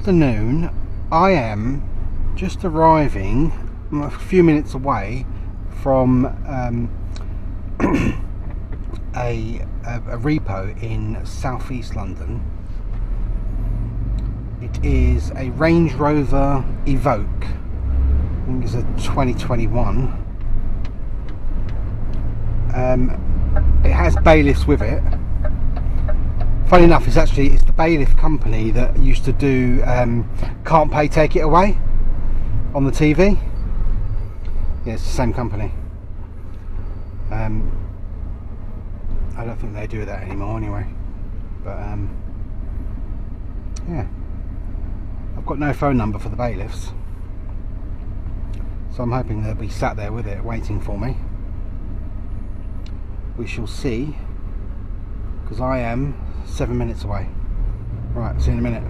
afternoon. I am just arriving a few minutes away from a Repo in southeast London. It is a Range Rover Evoque. I think it's a 2021. It has bailiffs with it. Funny enough, it's the bailiff company that used to do Can't Pay, Take It Away on the TV. Yeah, it's the same company. I don't think they do that anymore anyway. But yeah, I've got no phone number for the bailiffs, so I'm hoping they'll be sat there with it waiting for me. We shall see, because I am 7 minutes away. Right, see you in a minute.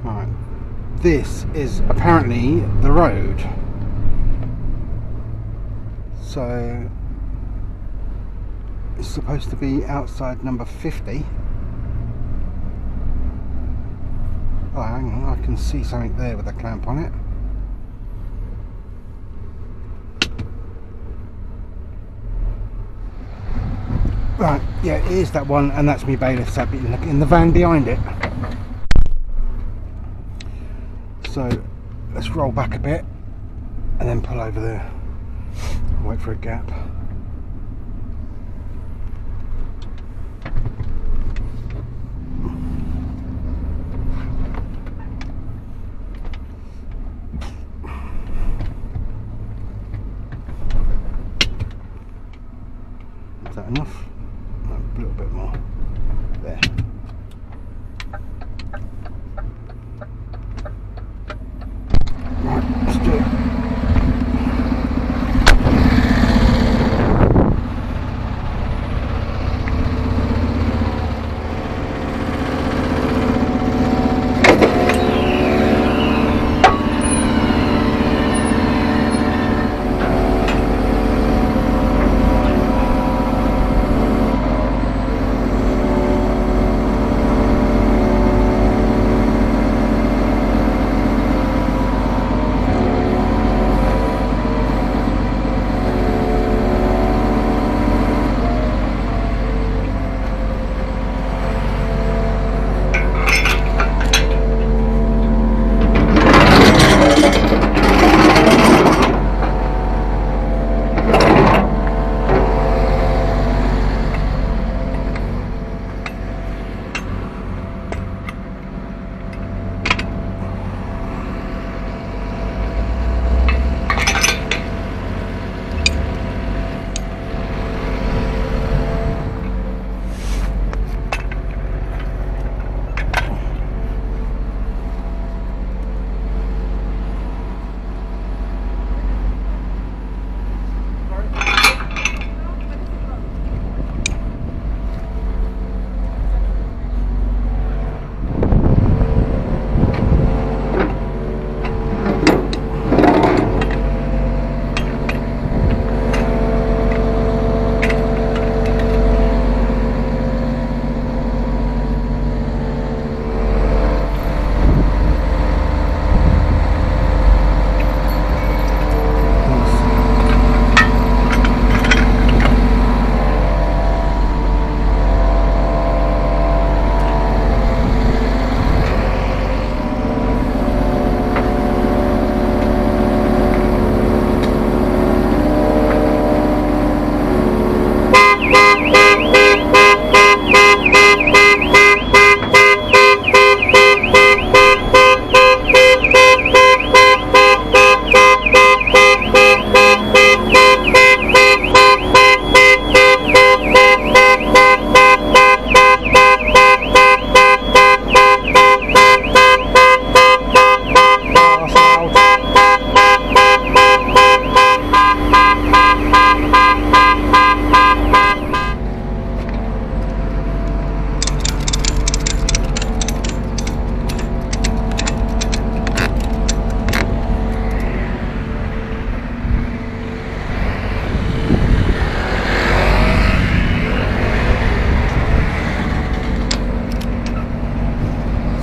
Right, this is apparently the road. So it's supposed to be outside number 50. Oh, hang on, I can see something there with a clamp on it. Right, yeah, it is that one, and that's me bailiff sat in the van behind it. So let's roll back a bit and then pull over there. Wait for a gap. Is that enough? No, a little bit more. There. Right, let's do it.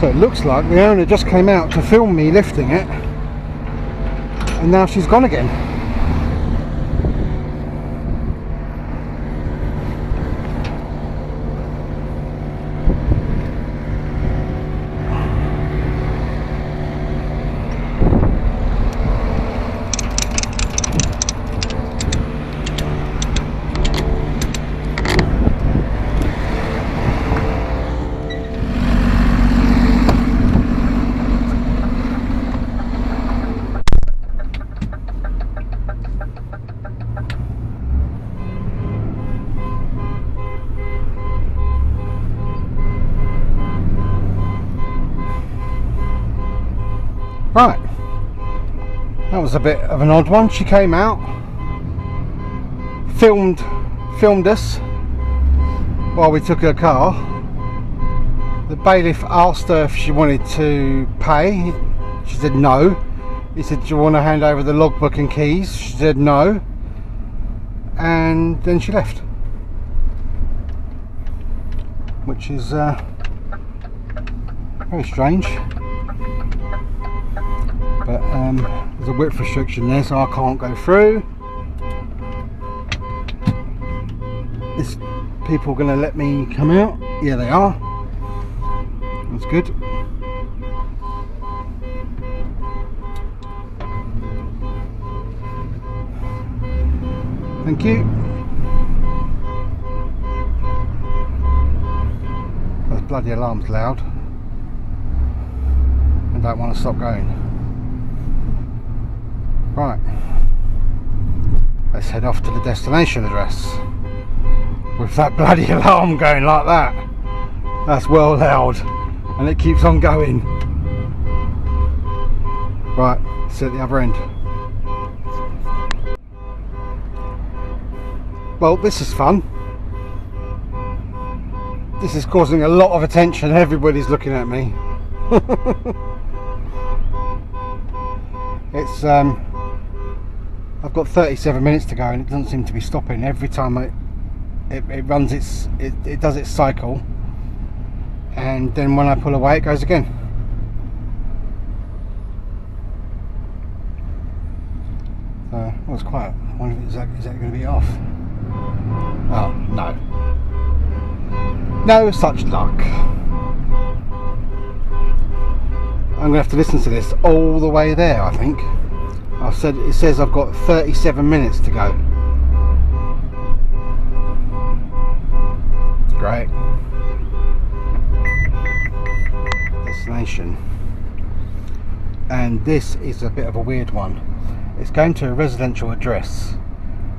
So it looks like the owner just came out to film me lifting it, and now she's gone again. Right, that was a bit of an odd one. She came out, filmed us while we took her car. The bailiff asked her if she wanted to pay. She said no. He said, do you want to hand over the logbook and keys? She said no, and then she left, which is very strange. But there's a width restriction there, so I can't go through. Is people going to let me come out? Yeah, they are. That's good. Thank you. That bloody alarm's loud. I don't want to stop going. Right, let's head off to the destination address. With that bloody alarm going like that, that's well loud, and it keeps on going. Right, it's at the other end. Well, this is fun. This is causing a lot of attention. Everybody's looking at me. It's I've got 37 minutes to go, and it doesn't seem to be stopping. Every time it runs it does its cycle, and then when I pull away it goes again. So it was quiet. I wonder if is that going to be off? Oh no, no such luck. I'm going to have to listen to this all the way there, I think. It says I've got 37 minutes to go. Great. Destination. And this is a bit of a weird one. It's going to a residential address,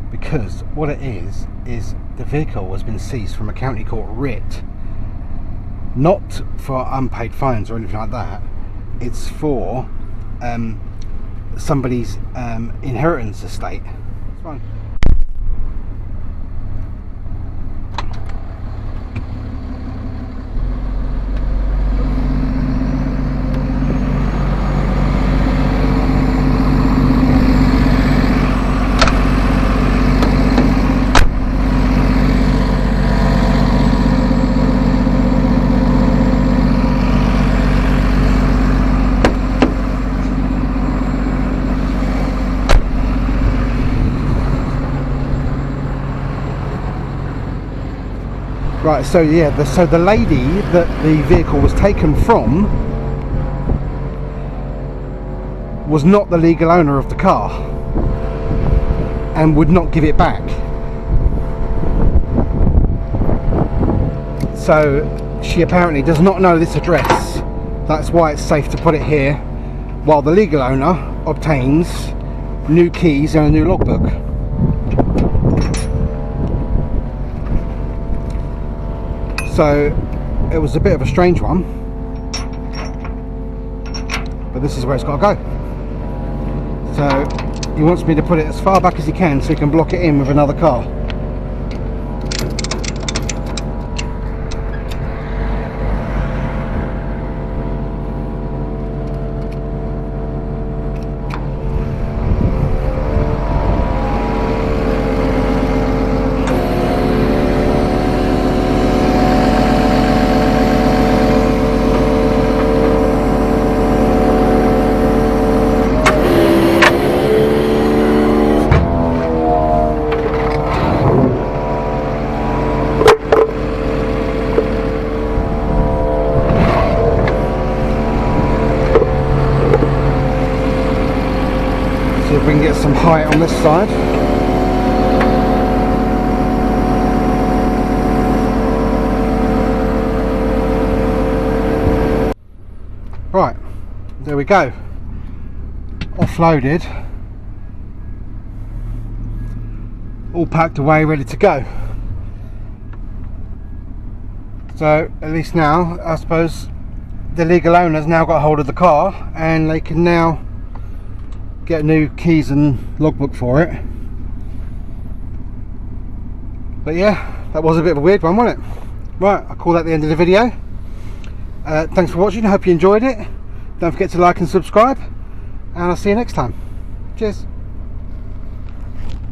because what it is the vehicle has been seized from a county court writ, not for unpaid fines or anything like that. It's for somebody's inheritance estate. It's fine. Right, so yeah, so the lady that the vehicle was taken from was not the legal owner of the car and would not give it back. So she apparently does not know this address. That's why it's safe to put it here, while the legal owner obtains new keys and a new logbook. So it was a bit of a strange one, but this is where it's got to go. So he wants me to put it as far back as he can so he can block it in with another car. tight on this side. Right, there we go, offloaded, all packed away, ready to go. So at least now, I suppose, the legal owner's now got hold of the car and they can now get new keys and logbook for it. But yeah, that was a bit of a weird one, wasn't it? Right, I'll call that the end of the video. Thanks for watching, I hope you enjoyed it. Don't forget to like and subscribe, and I'll see you next time. Cheers.